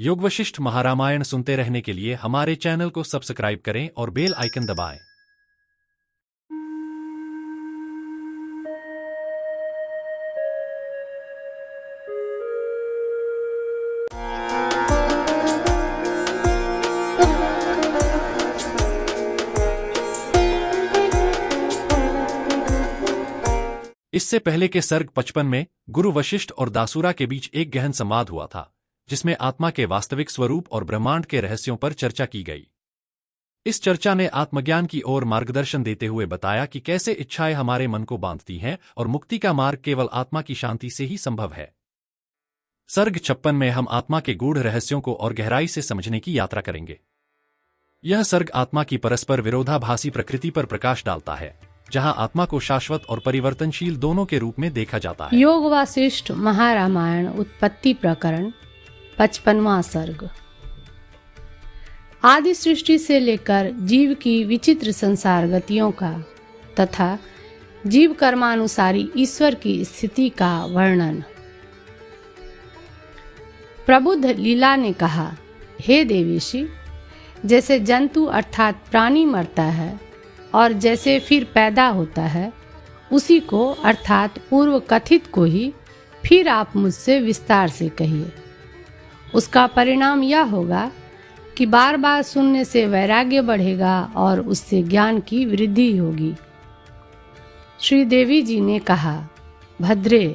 योग वशिष्ठ महारामायण सुनते रहने के लिए हमारे चैनल को सब्सक्राइब करें और बेल आइकन दबाएं। इससे पहले के सर्ग 55 में गुरु वशिष्ठ और दासुरा के बीच एक गहन संवाद हुआ था, जिसमें आत्मा के वास्तविक स्वरूप और ब्रह्मांड के रहस्यों पर चर्चा की गई। इस चर्चा ने आत्मज्ञान की ओर मार्गदर्शन देते हुए बताया कि कैसे इच्छाएं हमारे मन को बांधती हैं और मुक्ति का मार्ग केवल आत्मा की शांति से ही संभव है। सर्ग 56 में हम आत्मा के गूढ़ रहस्यों को और गहराई से समझने की यात्रा करेंगे। यह सर्ग आत्मा की परस्पर विरोधाभासी प्रकृति पर प्रकाश डालता है, जहां आत्मा को शाश्वत और परिवर्तनशील दोनों के रूप में देखा जाता है। योग वशिष्ठ महारामायण उत्पत्ति प्रकरण 55वां सर्ग। आदि सृष्टि से लेकर जीव की विचित्र संसार गतियों का तथा जीव कर्मानुसारी ईश्वर की स्थिति का वर्णन। प्रबुद्ध लीला ने कहा, हे देवेशी, जैसे जंतु अर्थात प्राणी मरता है और जैसे फिर पैदा होता है, उसी को अर्थात पूर्व कथित को ही फिर आप मुझसे विस्तार से कहिए। उसका परिणाम यह होगा कि बार बार सुनने से वैराग्य बढ़ेगा और उससे ज्ञान की वृद्धि होगी। श्री देवी जी ने कहा, भद्रे,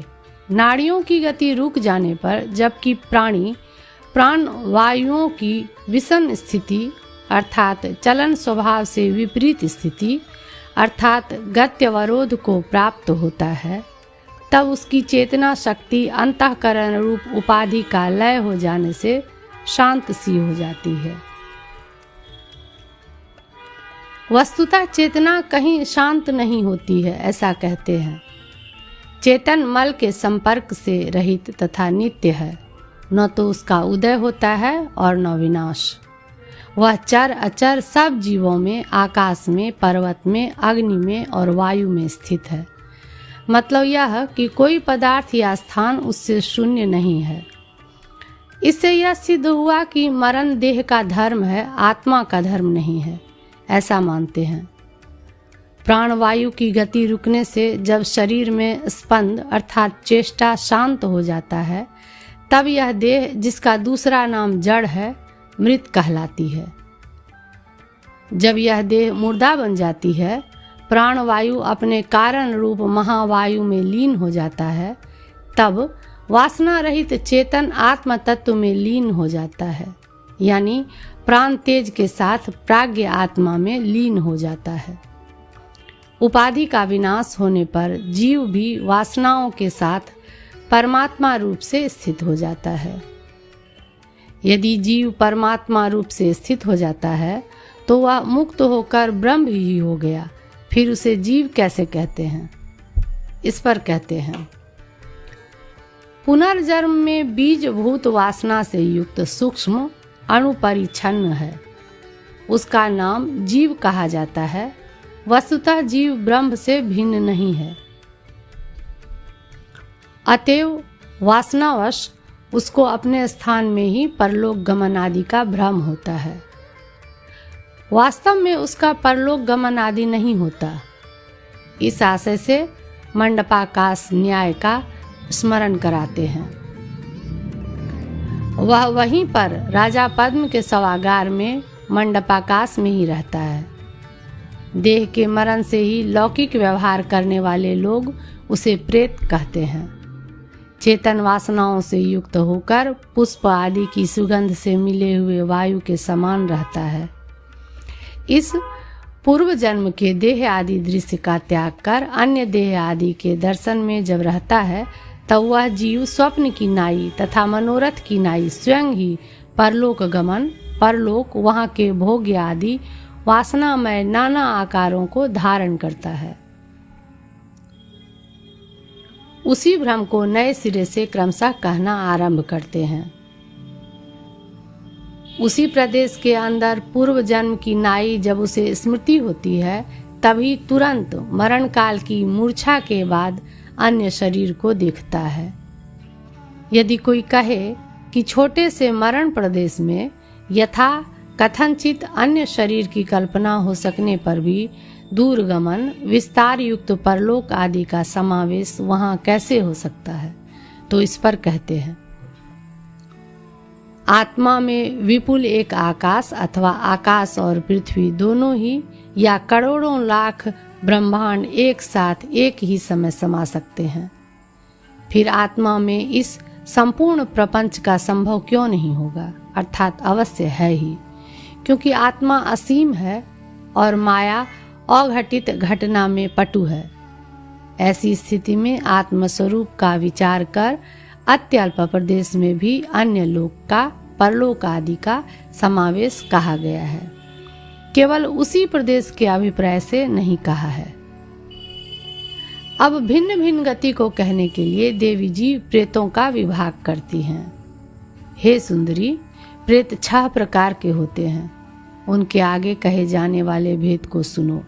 नाड़ियों की गति रुक जाने पर जबकि प्राण वायुओं की विषम स्थिति अर्थात चलन स्वभाव से विपरीत स्थिति अर्थात गत्यवरोध को प्राप्त होता है, तब उसकी चेतना शक्ति अंतःकरण रूप उपाधि का लय हो जाने से शांत सी हो जाती है। वस्तुतः चेतना कहीं शांत नहीं होती है, ऐसा कहते हैं। चेतन मल के संपर्क से रहित तथा नित्य है, न तो उसका उदय होता है और न विनाश। वह चर अचर सब जीवों में, आकाश में, पर्वत में, अग्नि में और वायु में स्थित है। मतलब यह कि कोई पदार्थ या स्थान उससे शून्य नहीं है। इससे यह सिद्ध हुआ कि मरण देह का धर्म है, आत्मा का धर्म नहीं है, ऐसा मानते हैं। प्राणवायु की गति रुकने से जब शरीर में स्पंद अर्थात चेष्टा शांत हो जाता है, तब यह देह, जिसका दूसरा नाम जड़ है, मृत कहलाती है। जब यह देह मुर्दा बन जाती है, प्राणवायु अपने कारण रूप महावायु में लीन हो जाता है, तब वासना रहित चेतन आत्म तत्व में लीन हो जाता है, यानी प्राण तेज के साथ प्राज्ञ आत्मा में लीन हो जाता है। उपाधि का विनाश होने पर जीव भी वासनाओं के साथ परमात्मा रूप से स्थित हो जाता है। यदि जीव परमात्मा रूप से स्थित हो जाता है तो वह मुक्त होकर ब्रह्म ही हो गया। फिर उसे जीव कैसे कहते हैं? इस पर कहते हैं, पुनर्जन्म में बीजभूत वासना से युक्त सूक्ष्म अणुपरिच्छन्न है, उसका नाम जीव कहा जाता है। वस्तुतः जीव ब्रह्म से भिन्न नहीं है, अतएव वासनावश उसको अपने स्थान में ही परलोक गमन आदि का भ्रम होता है। वास्तव में उसका परलोक गमन आदि नहीं होता। इस आशय से मंडपाकाश न्याय का स्मरण कराते हैं। वह वहीं पर राजा पद्म के सभागार में मंडपाकाश में ही रहता है। देह के मरण से ही लौकिक व्यवहार करने वाले लोग उसे प्रेत कहते हैं। चेतन वासनाओं से युक्त होकर पुष्प आदि की सुगंध से मिले हुए वायु के समान रहता है। इस पूर्व जन्म के देह आदि दृश्य का त्याग कर अन्य देह आदि के दर्शन में जब रहता है, तब वह जीव स्वप्न की नाई तथा मनोरथ की नाई स्वयं ही परलोक गमन, परलोक, वहाँ के भोग्य आदि वासनामय नाना आकारों को धारण करता है। उसी भ्रम को नए सिरे से क्रमशः कहना आरंभ करते हैं। उसी प्रदेश के अंदर पूर्व जन्म की नाई जब उसे स्मृति होती है, तभी तुरंत मरण काल की मूर्छा के बाद अन्य शरीर को देखता है। यदि कोई कहे कि छोटे से मरण प्रदेश में यथा कथनचित अन्य शरीर की कल्पना हो सकने पर भी दूरगमन विस्तार युक्त परलोक आदि का समावेश वहां कैसे हो सकता है? तो इस पर कहते हैं, आत्मा में विपुल एक आकाश अथवा आकाश और पृथ्वी दोनों ही या करोड़ों लाख ब्रह्मांड एक साथ एक ही समय समा सकते हैं। फिर आत्मा में इस संपूर्ण प्रपंच का संभव क्यों नहीं होगा? अर्थात अवश्य है ही, क्योंकि आत्मा असीम है और माया अघटित घटना में पटु है। ऐसी स्थिति में आत्मस्वरूप का विचार कर अत्यल्प प्रदेश में भी अन्य लोक का परलोक आदि का समावेश कहा गया है, केवल उसी प्रदेश के अभिप्राय से नहीं कहा है। अब भिन्न भिन्न गति को कहने के लिए देवी जी प्रेतों का विभाग करती हैं। हे सुंदरी, प्रेत 6 प्रकार के होते हैं। उनके आगे कहे जाने वाले भेद को सुनो।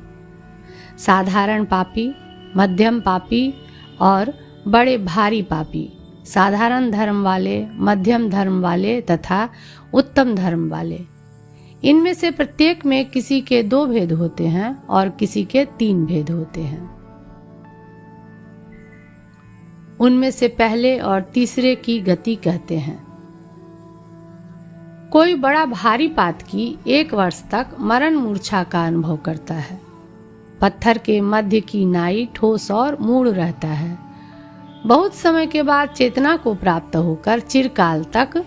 साधारण पापी, मध्यम पापी और बड़े भारी पापी, साधारण धर्म वाले, मध्यम धर्म वाले तथा उत्तम धर्म वाले। इनमें से प्रत्येक में किसी के 2 भेद होते हैं और किसी के 3 भेद होते हैं। उनमें से पहले और तीसरे की गति कहते हैं। कोई बड़ा भारी पातकी 1 वर्ष तक मरण मूर्छा का अनुभव करता है। पत्थर के मध्य की नाई ठोस और मूढ़ रहता है। बहुत समय के बाद चेतना को प्राप्त होकर चिरकाल तक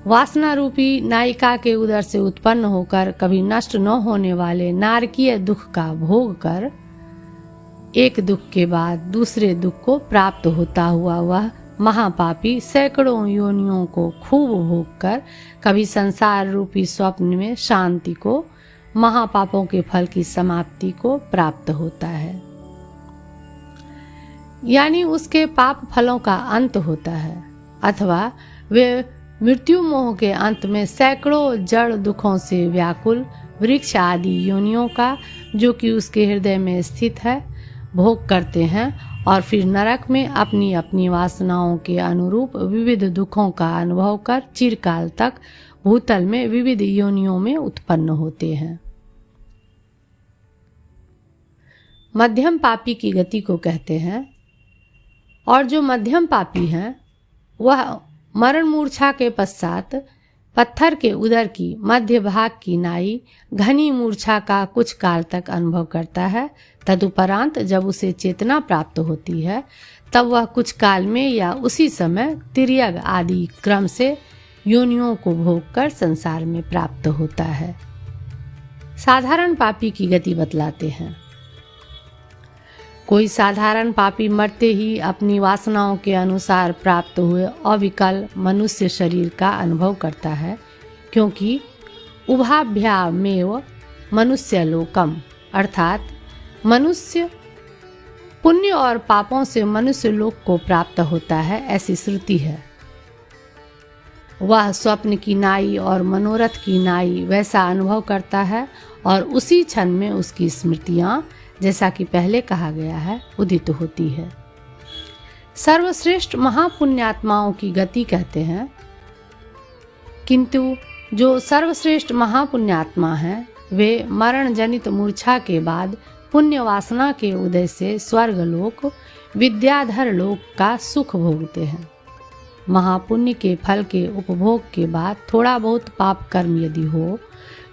वासना रूपी नायिका के उदर से उत्पन्न होकर कभी नष्ट न होने वाले नारकीय दुख का भोग कर एक दुख के बाद दूसरे दुख को प्राप्त होता हुआ वह महापापी सैकड़ों योनियों को खूब भोग कर कभी संसार रूपी स्वप्न में शांति को, महापापों के फल की समाप्ति को प्राप्त होता है। यानी उसके पाप फलों का अंत होता है, अथवा वे मृत्यु मोह के अंत में सैकड़ों जड़ दुखों से व्याकुल वृक्ष आदि योनियों का, जो कि उसके हृदय में स्थित है, भोग करते हैं और फिर नरक में अपनी अपनी वासनाओं के अनुरूप विविध दुखों का अनुभव कर चिरकाल तक भूतल में विविध योनियों में उत्पन्न होते हैं। मध्यम पापी की गति को कहते हैं, और जो मध्यम पापी हैं वह मरण मूर्छा के पश्चात पत्थर के उदर की मध्य भाग की नाई घनी मूर्छा का कुछ काल तक अनुभव करता है। तदुपरांत जब उसे चेतना प्राप्त होती है तब वह कुछ काल में या उसी समय तिर्यक आदि क्रम से योनियों को भोग कर संसार में प्राप्त होता है। साधारण पापी की गति बतलाते हैं। कोई साधारण पापी मरते ही अपनी वासनाओं के अनुसार प्राप्त हुए अविकल मनुष्य शरीर का अनुभव करता है, क्योंकि उभाभ्यामेव मनुष्य लोकम, अर्थात मनुष्य पुण्य और पापों से मनुष्य लोक को प्राप्त होता है, ऐसी श्रुति है। वह स्वप्न की नाई और मनोरथ की नाई वैसा अनुभव करता है और उसी क्षण में उसकी स्मृतियां, जैसा कि पहले कहा गया है, उदित होती है। सर्वश्रेष्ठ महापुण्यात्माओं की गति कहते हैं, किंतु जो सर्वश्रेष्ठ महापुण्यात्मा हैं वे मरण जनित मूर्छा के बाद पुण्य वासना के उदय से स्वर्गलोक विद्याधर लोक का सुख भोगते हैं। महापुण्य के फल के उपभोग के बाद थोड़ा बहुत पाप कर्म यदि हो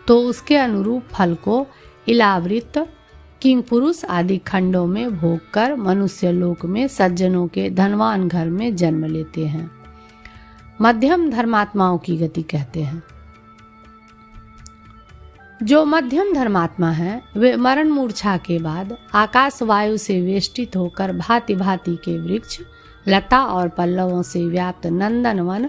तो उसके अनुरूप फल को इलावृत किंग पुरुष आदि खंडों में भोग कर मनुष्य लोक में सज्जनों के धनवान घर में जन्म लेते हैं। मध्यम धर्मात्माओं की गति कहते हैं। जो मध्यम धर्मात्मा हैं वे मरण मूर्छा के बाद आकाश वायु से वेष्टित होकर भांति भांति के वृक्ष, लता और पल्लवों से व्याप्त नंदनवन,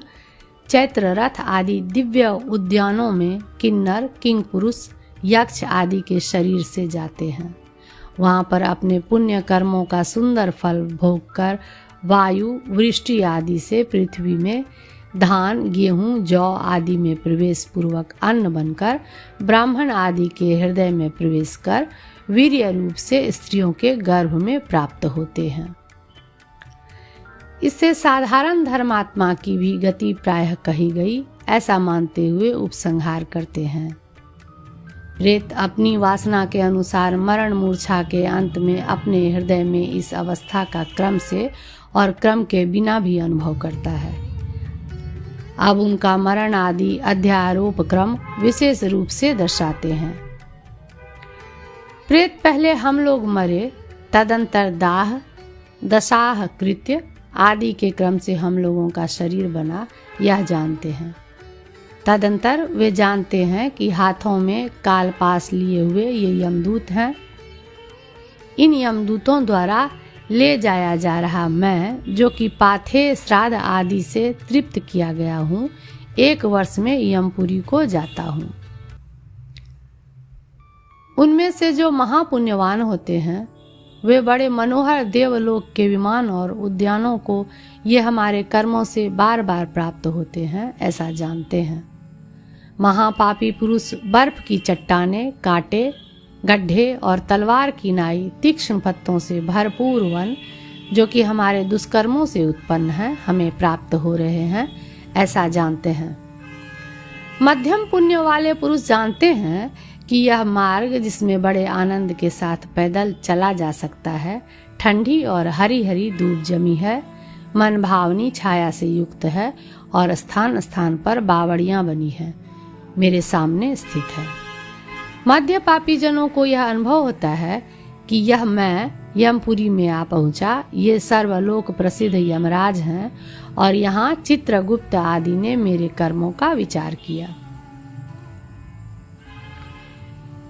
चैत्र रथ आदि दिव्य उद्यानों में किन्नर, किंग पुरुष, यक्ष आदि के शरीर से जाते हैं। वहाँ पर अपने पुण्य कर्मों का सुंदर फल भोग कर वायु, वृष्टि आदि से पृथ्वी में धान, गेहूं, जौ आदि में प्रवेश पूर्वक अन्न बनकर ब्राह्मण आदि के हृदय में प्रवेश कर वीर्य रूप से स्त्रियों के गर्भ में प्राप्त होते हैं। इससे साधारण धर्मात्मा की भी गति प्रायः कही गई, ऐसा मानते हुए उपसंहार करते हैं। प्रेत अपनी वासना के अनुसार मरण मूर्छा के अंत में अपने हृदय में इस अवस्था का क्रम से और क्रम के बिना भी अनुभव करता है। अब उनका मरण आदि अध्यारोप क्रम विशेष रूप से दर्शाते हैं। प्रेत पहले हम लोग मरे, तदंतर दाह दशाह कृत्य आदि के क्रम से हम लोगों का शरीर बना, यह जानते हैं। तदंतर वे जानते हैं कि हाथों में काल पास लिए हुए ये यमदूत हैं। इन यमदूतों द्वारा ले जाया जा रहा मैं, जो कि पाथे श्राद्ध आदि से तृप्त किया गया हूँ, 1 वर्ष में यमपुरी को जाता हूँ। उनमें से जो महापुण्यवान होते हैं वे बड़े मनोहर देवलोक के विमान और उद्यानों को ये हमारे कर्मों से बार बार प्राप्त होते हैं, ऐसा जानते हैं। महापापी पुरुष बर्फ की चट्टानें, कांटे, गड्ढे और तलवार की नाई तीक्ष्ण पत्तों से भरपूर वन, जो कि हमारे दुष्कर्मों से उत्पन्न है, हमें प्राप्त हो रहे हैं, ऐसा जानते हैं। मध्यम पुण्य वाले पुरुष जानते हैं कि यह मार्ग, जिसमें बड़े आनंद के साथ पैदल चला जा सकता है, ठंडी और हरी हरी धूप जमी है, मन भावनी छाया से युक्त है और स्थान स्थान पर बावड़ियां बनी है, मेरे सामने स्थित है। मध्य पापी जनों को यह अनुभव होता है कि यह मैं यमपुरी में आ पहुंचा, ये सर्वलोक प्रसिद्ध यमराज हैं और यहाँ चित्रगुप्त आदि ने मेरे कर्मों का विचार किया।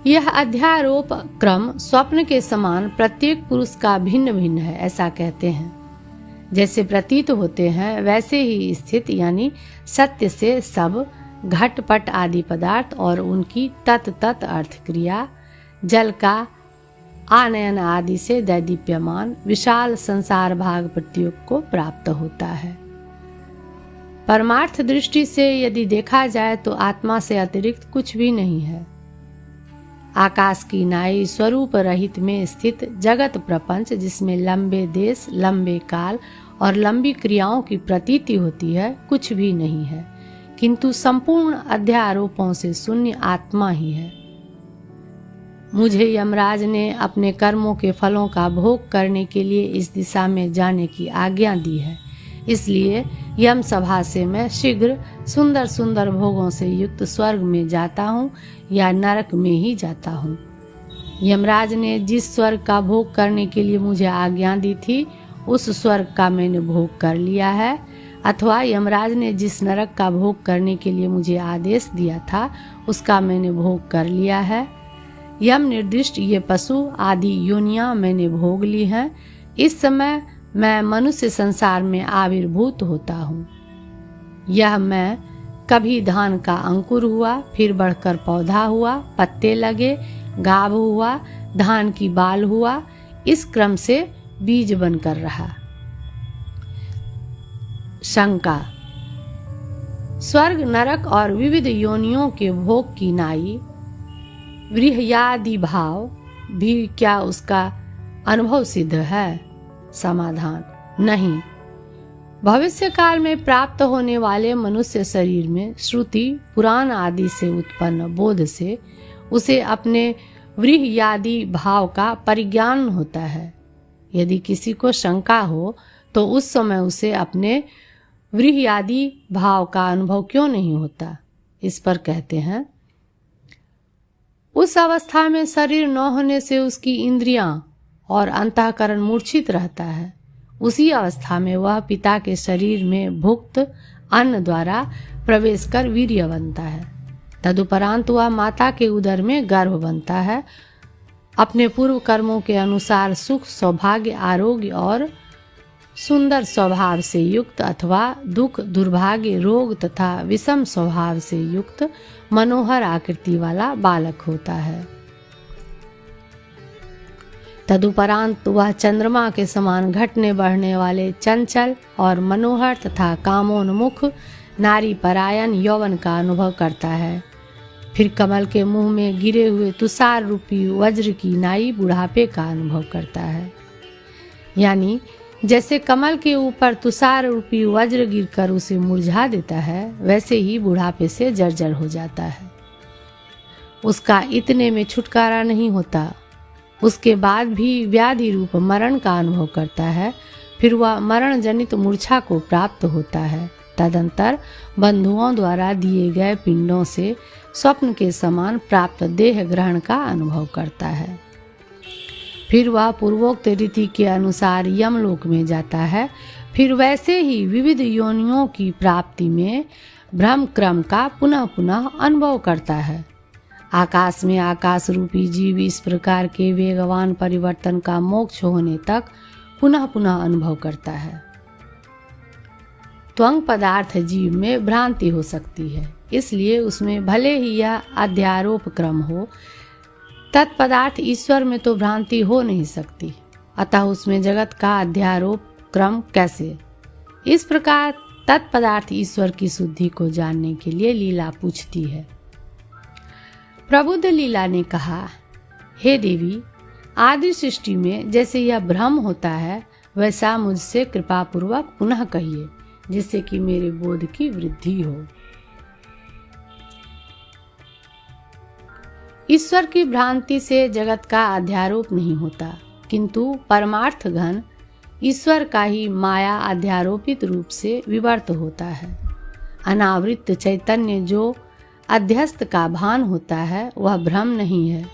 यह अध्यारोप क्रम स्वप्न के समान प्रत्येक पुरुष का भिन्न भिन्न है, ऐसा कहते हैं। जैसे प्रतीत होते हैं वैसे ही स्थित यानी सत्य से सब घटपट आदि पदार्थ और उनकी तत् अर्थ क्रिया, जल का आनयन आदि से दैदीप्यमान विशाल संसार भाग प्रत्योग को प्राप्त होता है। परमार्थ दृष्टि से यदि देखा जाए तो आत्मा से अतिरिक्त कुछ भी नहीं है। आकाश की नाई स्वरूप रहित में स्थित जगत प्रपंच, जिसमें लंबे देश, लंबे काल और लंबी क्रियाओं की प्रतीति होती है, कुछ भी नहीं है, किंतु संपूर्ण अध्यारोपों से शून्य आत्मा ही है। मुझे यमराज ने अपने कर्मों के फलों का भोग करने के लिए इस दिशा में जाने की आज्ञा दी है, इसलिए यम सभा से मैं शीघ्र सुंदर सुंदर भोगों से युक्त स्वर्ग में जाता हूँ या नरक में ही जाता हूँ। यमराज ने जिस स्वर्ग का भोग करने के लिए मुझे आज्ञा दी थी, उस स्वर्ग का मैंने भोग कर लिया है, अथवा यमराज ने जिस नरक का भोग करने के लिए मुझे आदेश दिया था, उसका मैंने भोग कर लिया है। यम निर्दिष्ट ये पशु आदि योनियां मैंने भोग ली हैं। इस समय मैं मनुष्य संसार में आविर्भूत होता हूँ। यह मैं कभी धान का अंकुर हुआ, फिर बढ़कर पौधा हुआ, पत्ते लगे, गाभ हुआ, धान की बाल हुआ, इस क्रम से बीज बनकर रहा। शंका। स्वर्ग, नरक और विविध योनियों के भोग की नाई व्रीहयादि भाव भी क्या उसका अनुभव सिद्ध है? समाधान, नहीं। भविष्य काल में प्राप्त होने वाले मनुष्य शरीर में श्रुति पुराण आदि से उत्पन्न बोध से उसे अपने व्रीहयादि भाव का परिज्ञान होता है। यदि किसी को शंका हो तो उस समय उसे अपने व्रीहयादि भाव का अनुभव क्यों नहीं होता? इस पर कहते हैं, उस अवस्था में शरीर न होने से उसकी इंद्रियां और अंतःकरण मूर्छित रहता है। उसी अवस्था में वह पिता के शरीर में भुक्त अन्न द्वारा प्रवेश कर वीर्य बनता है। तदुपरांत वह माता के उदर में गर्भ बनता है। अपने पूर्व कर्मों के अनुसार सुख, सौभाग्य, आरोग्य और सुंदर स्वभाव से युक्त अथवा दुख, दुर्भाग्य, रोग तथा विषम स्वभाव से युक्त मनोहर आकृति वाला बालक होता है। तदुपरांत वह चंद्रमा के समान घटने बढ़ने वाले चंचल और मनोहर तथा कामोन्मुख नारी परायण यौवन का अनुभव करता है। फिर कमल के मुंह में गिरे हुए तुषार रूपी वज्र की नाई बुढ़ापे का अनुभव करता है। यानी जैसे कमल के ऊपर तुषार रूपी वज्र गिरकर उसे मुरझा देता है, वैसे ही बुढ़ापे से जर्जर हो जाता है। उसका इतने में छुटकारा नहीं होता, उसके बाद भी व्याधि रूप मरण का अनुभव करता है। फिर वह मरण जनित मूर्छा को प्राप्त होता है। तदंतर बंधुओं द्वारा दिए गए पिंडों से स्वप्न के समान प्राप्त देह ग्रहण का अनुभव करता है। फिर वह पूर्वोक्त रीति के अनुसार यमलोक में जाता है। फिर वैसे ही विविध योनियों की प्राप्ति में भ्रम क्रम का पुनः पुनः अनुभव करता है। आकाश में आकाश रूपी जीव इस प्रकार के वेगवान परिवर्तन का मोक्ष होने तक पुनः पुनः अनुभव करता है। त्वंग पदार्थ जीव में भ्रांति हो सकती है, इसलिए उसमें भले ही यह अध्यारोप क्रम हो, तत्पदार्थ ईश्वर में तो भ्रांति हो नहीं सकती, अतः उसमें जगत का अध्यारोप क्रम कैसे? इस प्रकार तत्पदार्थ ईश्वर की शुद्धि को जानने के लिए लीला पूछती है। प्रबुद्ध लीला ने कहा, हे देवी, आदि सृष्टि में जैसे यह भ्रम होता है, वैसा मुझसे कृपा पूर्वक पुनः कहिए, जिससे कि मेरे बोध की वृद्धि हो। ईश्वर की भ्रांति से जगत का अध्यारोप नहीं होता, किंतु परमार्थ घन ईश्वर का ही माया अध्यारोपित रूप से विवर्त होता है। अनावृत चैतन्य जो अध्यस्त का भान होता है, वह भ्रम नहीं है,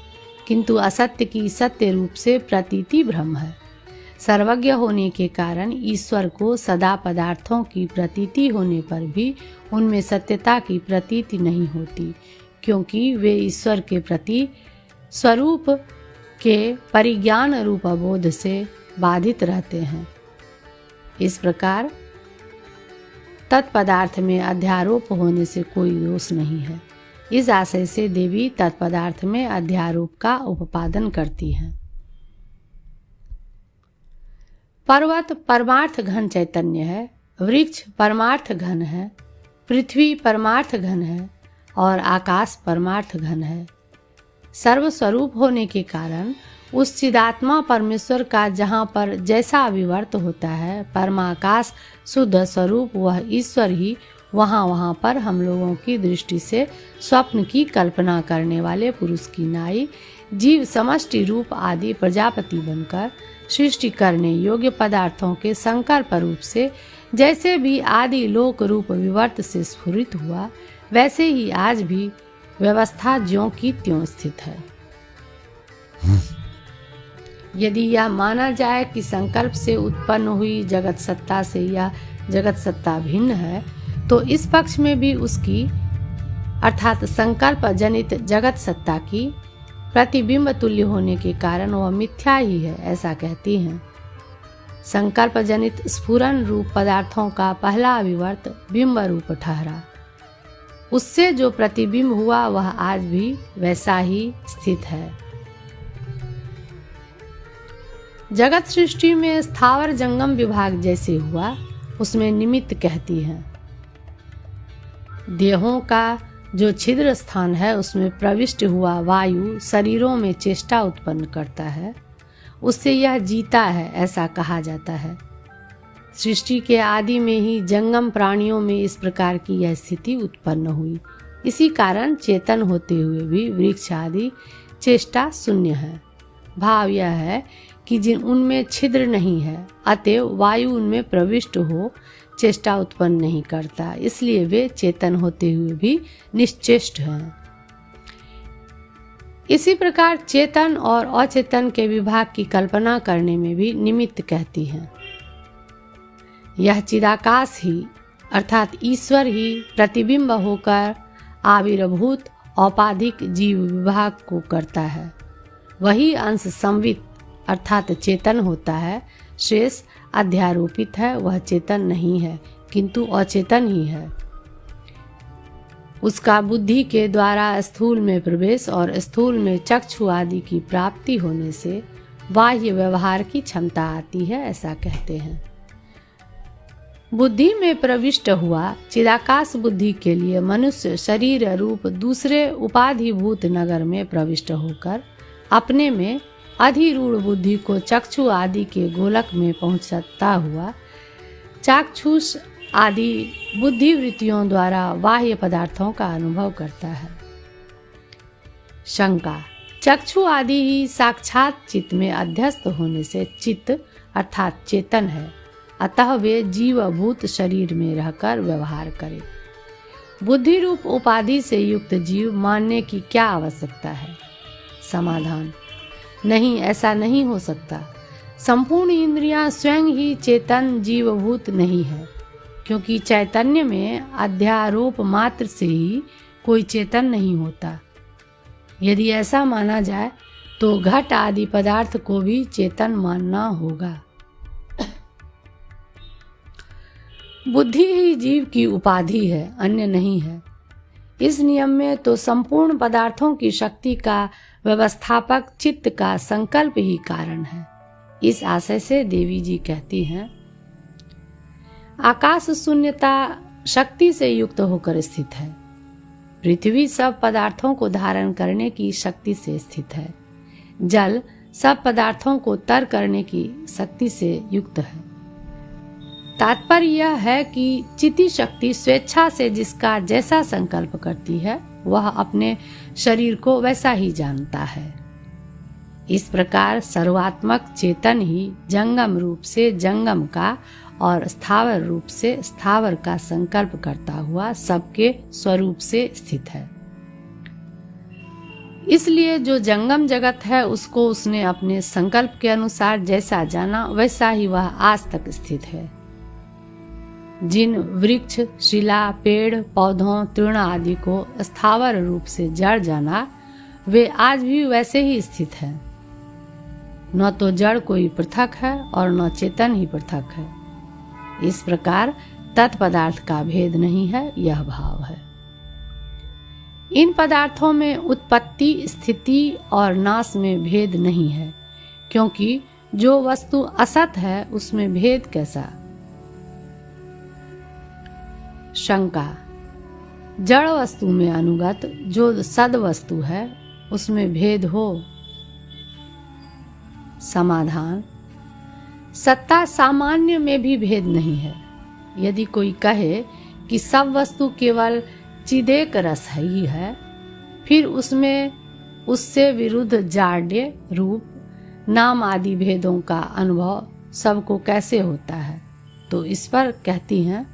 किंतु असत्य की सत्य रूप से प्रतीति भ्रम है। सर्वज्ञ होने के कारण ईश्वर को सदा पदार्थों की प्रतीति होने पर भी उनमें सत्यता की प्रतीति नहीं होती, क्योंकि वे ईश्वर के प्रति स्वरूप के परिज्ञान रूप बोध से बाधित रहते हैं। इस प्रकार तत्पदार्थ में अध्यारोप होने से कोई दोष नहीं है। इस आशय से देवी तत्पदार्थ में अध्यारोप का उपादन करती हैं। पर्वत परमार्थ घन चैतन्य है, वृक्ष परमार्थ घन है, पृथ्वी परमार्थ घन है और आकाश परमार्थ घन है। सर्वस्वरूप होने के कारण उस चिदात्मा परमेश्वर का जहाँ पर जैसा विवर्त होता है, परमाकाश शुद्ध स्वरूप वह ईश्वर ही वहाँ पर हम लोगों की दृष्टि से स्वप्न की कल्पना करने वाले पुरुष की नाई जीव समष्टि रूप आदि प्रजापति बनकर सृष्टि करने योग्य पदार्थों के संकल्प रूप से जैसे भी आदि लोक रूप विवर्त से स्फुरित हुआ, वैसे ही आज भी व्यवस्था ज्यों की त्यों स्थित है। यदि यह माना जाए कि संकल्प से उत्पन्न हुई जगत सत्ता से यह जगत सत्ता भिन्न है, तो इस पक्ष में भी उसकी अर्थात संकल्प जनित जगत सत्ता की प्रतिबिंब तुल्य होने के कारण वह मिथ्या ही है, ऐसा कहती हैं। संकल्प जनित स्फुरन रूप पदार्थों का पहला विवर्त बिंब रूप ठहरा, उससे जो प्रतिबिंब हुआ वह आज भी वैसा ही स्थित है। जगत सृष्टि में स्थावर जंगम विभाग जैसे हुआ, उसमें निमित्त कहती है। देहों का जो छिद्र स्थान है, उसमें प्रविष्ट हुआ वायु शरीरों में चेष्टा उत्पन्न करता है, उससे यह जीता है, ऐसा कहा जाता है। सृष्टि के आदि में ही जंगम प्राणियों में इस प्रकार की यह स्थिति उत्पन्न हुई। इसी कारण चेतन होते हुए भी वृक्ष आदि चेष्टा शून्य है। भाव यह है कि जिन उनमें छिद्र नहीं है, अतएव वायु उनमें प्रविष्ट हो चेष्टा उत्पन्न नहीं करता, इसलिए वे चेतन होते हुए भी निश्चेष्ट हैं। इसी प्रकार चेतन और अचेतन के विभाग की कल्पना करने में भी निमित्त कहती हैं। यह चिदाकाश ही अर्थात ईश्वर ही प्रतिबिंब होकर आविर्भूत औपाधिक जीव विभाग को करता है। वही अंश संवित अर्थात चेतन होता है, शेष अध्यारोपित है, वह चेतन नहीं है किंतु अचेतन ही है। उसका बुद्धि के द्वारा स्थूल में प्रवेश और स्थूल में चक्षु आदि की प्राप्ति होने से बाह्य व्यवहार की क्षमता आती है, ऐसा कहते हैं। बुद्धि में प्रविष्ट हुआ चिदाकाश बुद्धि के लिए मनुष्य शरीर रूप दूसरे उपाधिभूत नगर में प्रविष्ट होकर अपने में अधिरूढ़ बुद्धि को चक्षु आदि के गोलक में पहुंचता हुआ चाक्षुष आदि बुद्धि वृत्तियों द्वारा बाह्य पदार्थों का अनुभव करता है। शंका। चक्षु आदि ही साक्षात चित्त में अध्यस्त होने से चित्त अर्थात चेतन है, अतः वे जीवभूत शरीर में रहकर व्यवहार करे। बुद्धि रूप उपाधि से युक्त जीव मानने की क्या आवश्यकता है? समाधान। नहीं, ऐसा नहीं हो सकता। संपूर्ण इंद्रियां स्वयं ही चेतन जीवभूत नहीं है, क्योंकि चैतन्य में अध्यारोप मात्र से ही कोई चेतन नहीं होता। यदि ऐसा माना जाए तो घट आदि पदार्थ को भी चेतन मानना होगा। बुद्धि ही जीव की उपाधि है, अन्य नहीं है। इस नियम में तो संपूर्ण पदार्थों की शक्ति का व्यवस्थापक चित्त का संकल्प ही कारण है। इस आशय से देवी जी कहती हैं, आकाश शून्यता शक्ति से युक्त होकर स्थित है। पृथ्वी सब पदार्थों को धारण करने की शक्ति से स्थित है। जल सब पदार्थों को तर करने की शक्ति से युक्त है। तात्पर्य यह है कि चिति शक्ति स्वेच्छा से जिसका जैसा संकल्प करती है, वह अपने शरीर को वैसा ही जानता है। इस प्रकार सर्वात्मक चेतन ही जंगम रूप से जंगम का और स्थावर रूप से स्थावर का संकल्प करता हुआ सबके स्वरूप से स्थित है। इसलिए जो जंगम जगत है उसको उसने अपने संकल्प के अनुसार जैसा जाना वैसा ही वह आज तक स्थित है। जिन वृक्ष, शिला, पेड़, पौधों, तृण आदि को स्थावर रूप से जड़ जाना, वे आज भी वैसे ही स्थित है। न तो जड़ कोई पृथक है और न चेतन ही पृथक है। इस प्रकार तत्पदार्थ का भेद नहीं है, यह भाव है। इन पदार्थों में उत्पत्ति, स्थिति और नाश में भेद नहीं है, क्योंकि जो वस्तु असत है उसमें भेद कैसा? शंका। जड़ वस्तु में अनुगत जो सद वस्तु है उसमें भेद हो? समाधान। सत्ता सामान्य में भी भेद नहीं है। यदि कोई कहे कि सब वस्तु केवल चिदेक रस ही है, फिर उसमें उससे विरुद्ध जाड्य, रूप, नाम आदि भेदों का अनुभव सबको कैसे होता है? तो इस पर कहती हैं,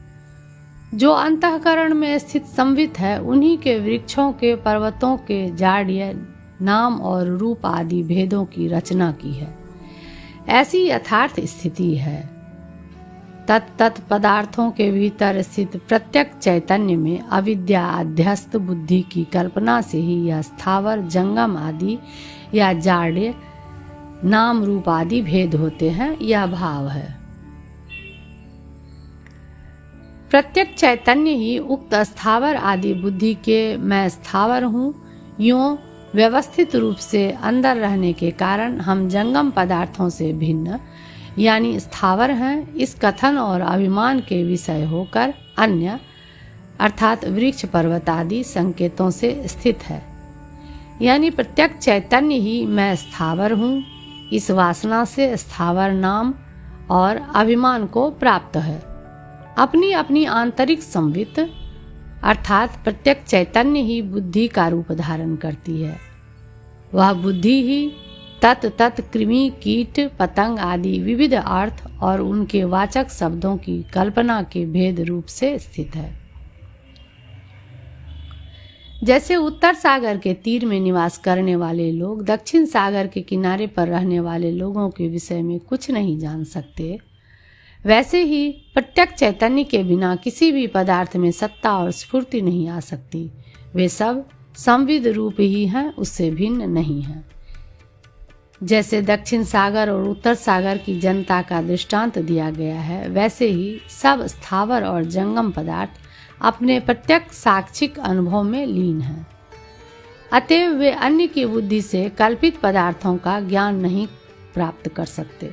जो अंतःकरण में स्थित संवित है उन्हीं के वृक्षों के, पर्वतों के जाड्य, नाम और रूप आदि भेदों की रचना की है। ऐसी यथार्थ स्थिति है। तत्त पदार्थों के भीतर स्थित प्रत्यक्ष चैतन्य में अविद्या अध्यस्त बुद्धि की कल्पना से ही यह स्थावर, जंगम आदि या जाड्य, नाम रूप आदि भेद होते हैं, यह भाव है। प्रत्यक्ष चैतन्य ही उक्त स्थावर आदि बुद्धि के मैं स्थावर हूँ यूं व्यवस्थित रूप से अंदर रहने के कारण हम जंगम पदार्थों से भिन्न यानी स्थावर हैं, इस कथन और अभिमान के विषय होकर अन्य अर्थात वृक्ष, पर्वत आदि संकेतों से स्थित है। यानी प्रत्यक्ष चैतन्य ही मैं स्थावर हूँ, इस वासना से स्थावर नाम और अभिमान को प्राप्त है। अपनी अपनी आंतरिक संवित अर्थात प्रत्यक्ष चैतन्य ही बुद्धि का रूप धारण करती है। वह बुद्धि ही तत् कृमि, कीट, पतंग आदि विविध अर्थ और उनके वाचक शब्दों की कल्पना के भेद रूप से स्थित है। जैसे उत्तर सागर के तीर में निवास करने वाले लोग दक्षिण सागर के किनारे पर रहने वाले लोगों के विषय में कुछ नहीं जान सकते, वैसे ही प्रत्यक्ष चैतन्य के बिना किसी भी पदार्थ में सत्ता और स्फूर्ति नहीं आ सकती। वे सब संविद रूप ही हैं, उससे भिन्न नहीं हैं। जैसे दक्षिण सागर और उत्तर सागर की जनता का दृष्टांत दिया गया है, वैसे ही सब स्थावर और जंगम पदार्थ अपने प्रत्यक्ष साक्षिक अनुभव में लीन हैं। अतएव वे अन्य की बुद्धि से कल्पित पदार्थों का ज्ञान नहीं प्राप्त कर सकते।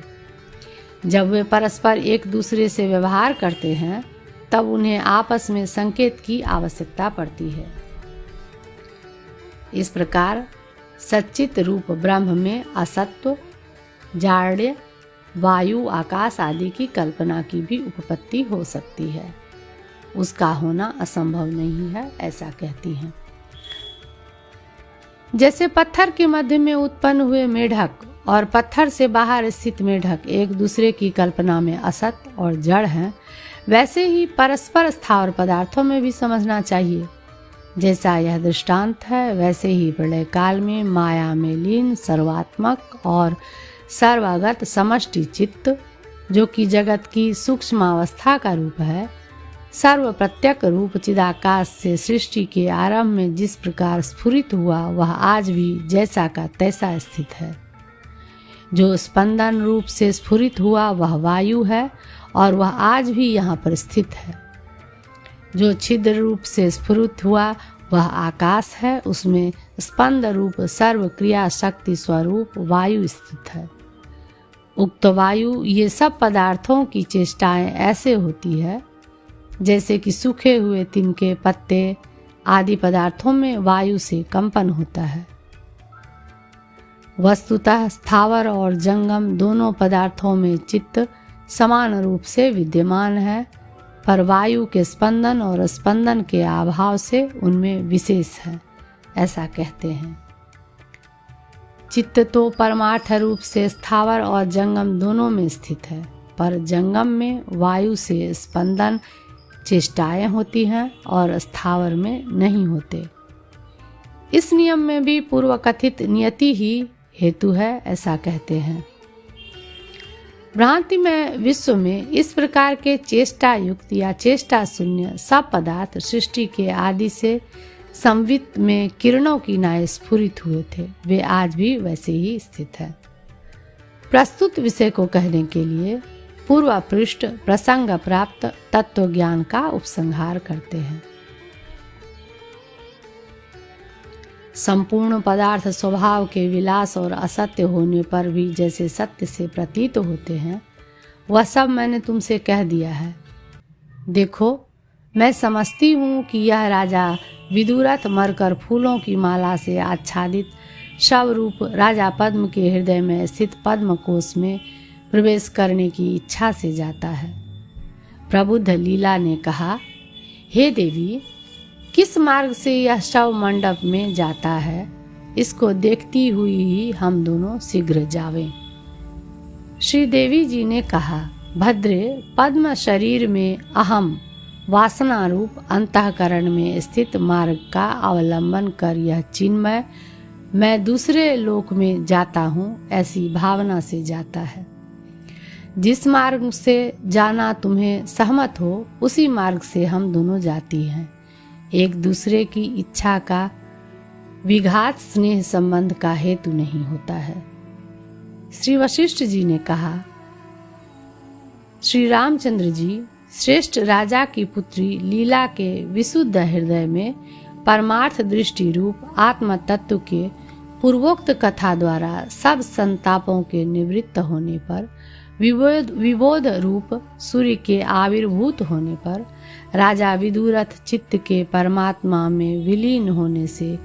जब वे परस्पर एक दूसरे से व्यवहार करते हैं तब उन्हें आपस में संकेत की आवश्यकता पड़ती है। इस प्रकार सच्चित रूप ब्रह्म में असत्व, जाड्य, वायु, आकाश आदि की कल्पना की भी उत्पत्ति हो सकती है, उसका होना असंभव नहीं है, ऐसा कहती हैं। जैसे पत्थर के मध्य में उत्पन्न हुए मेढक और पत्थर से बाहर स्थित मेढक एक दूसरे की कल्पना में असत और जड़ हैं, वैसे ही परस्पर स्थावर पदार्थों में भी समझना चाहिए। जैसा यह दृष्टांत है, वैसे ही प्रलय काल में माया में लीन सर्वात्मक और सर्वागत समष्टि चित्त, जो कि जगत की सूक्ष्मावस्था का रूप है, सर्व प्रत्यक रूप चिदाकाश से सृष्टि के आरंभ में जिस प्रकार स्फुरित हुआ, वह आज भी जैसा का तैसा स्थित है। जो स्पंदन रूप से स्फुरित हुआ वह वायु है और वह आज भी यहाँ पर स्थित है। जो छिद्र रूप से स्फुरित हुआ वह आकाश है, उसमें स्पंद रूप सर्व क्रिया शक्ति स्वरूप वायु स्थित है। उक्त वायु ये सब पदार्थों की चेष्टाएं ऐसे होती है जैसे कि सूखे हुए तिनके, पत्ते आदि पदार्थों में वायु से कंपन होता है। वस्तुतः स्थावर और जंगम दोनों पदार्थों में चित्त समान रूप से विद्यमान है, पर वायु के स्पंदन और स्पंदन के अभाव से उनमें विशेष है, ऐसा कहते हैं। चित्त तो परमार्थ रूप से स्थावर और जंगम दोनों में स्थित है, पर जंगम में वायु से स्पंदन चेष्टाएं होती हैं और स्थावर में नहीं होते। इस नियम में भी पूर्व कथित नियति ही हेतु है, ऐसा कहते हैं। भ्रांति में विश्व में इस प्रकार के चेष्टा युक्त या चेष्टा शून्य सब पदार्थ सृष्टि के आदि से संवित में किरणों की नाय स्फुरित हुए थे, वे आज भी वैसे ही स्थित है। प्रस्तुत विषय को कहने के लिए पूर्व पृष्ठ प्रसंग प्राप्त तत्व ज्ञान का उपसंहार करते हैं। संपूर्ण पदार्थ स्वभाव के विलास और असत्य होने पर भी जैसे सत्य से प्रतीत होते हैं, वह सब मैंने तुमसे कह दिया है। देखो, मैं समझती हूँ कि यह राजा विदुरथ मरकर फूलों की माला से आच्छादित शव रूप राजा पद्म के हृदय में स्थित पद्म कोश में प्रवेश करने की इच्छा से जाता है। प्रबुद्ध लीला ने कहा, हे देवी, किस मार्ग से यह शव मंडप में जाता है, इसको देखती हुई ही हम दोनों शीघ्र जावें। श्री देवी जी ने कहा, भद्रे, पद्म शरीर में अहम वासना रूप अंतःकरण में स्थित मार्ग का अवलंबन कर यह चिन्मय मैं दूसरे लोक में जाता हूँ ऐसी भावना से जाता है। जिस मार्ग से जाना तुम्हें सहमत हो, उसी मार्ग से हम दोनों जाती हैं। एक दूसरे की इच्छा का विघात स्नेह संबंध का हेतु नहीं होता है। श्री वशिष्ठ जी ने कहा, श्री रामचंद्र जी, श्रेष्ठ राजा की पुत्री लीला के विशुद्ध हृदय में परमार्थ दृष्टि रूप आत्म तत्व के पूर्वोक्त कथा द्वारा सब संतापों के निवृत्त होने पर, विबोध रूप सूर्य के आविर्भूत होने पर, राजा विदुरथ चित्त के परमात्मा में विलीन होने से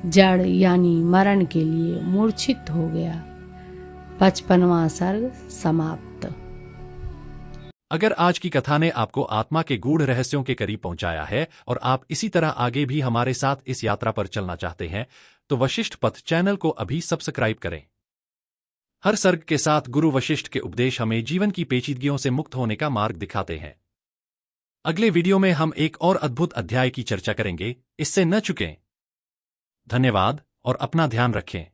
जड़ यानी मरण के लिए मूर्छित हो गया। 55वां सर्ग समाप्त। अगर आज की कथा ने आपको आत्मा के गूढ़ रहस्यों के करीब पहुंचाया है और आप इसी तरह आगे भी हमारे साथ इस यात्रा पर चलना चाहते हैं, तो वशिष्ठ पथ चैनल को अभी सब्सक्राइब करें। हर सर्ग के साथ गुरु वशिष्ठ के उपदेश हमें जीवन की पेचीदगियों से मुक्त होने का मार्ग दिखाते हैं। अगले वीडियो में हम एक और अद्भुत अध्याय की चर्चा करेंगे, इससे न चूकें। धन्यवाद और अपना ध्यान रखें।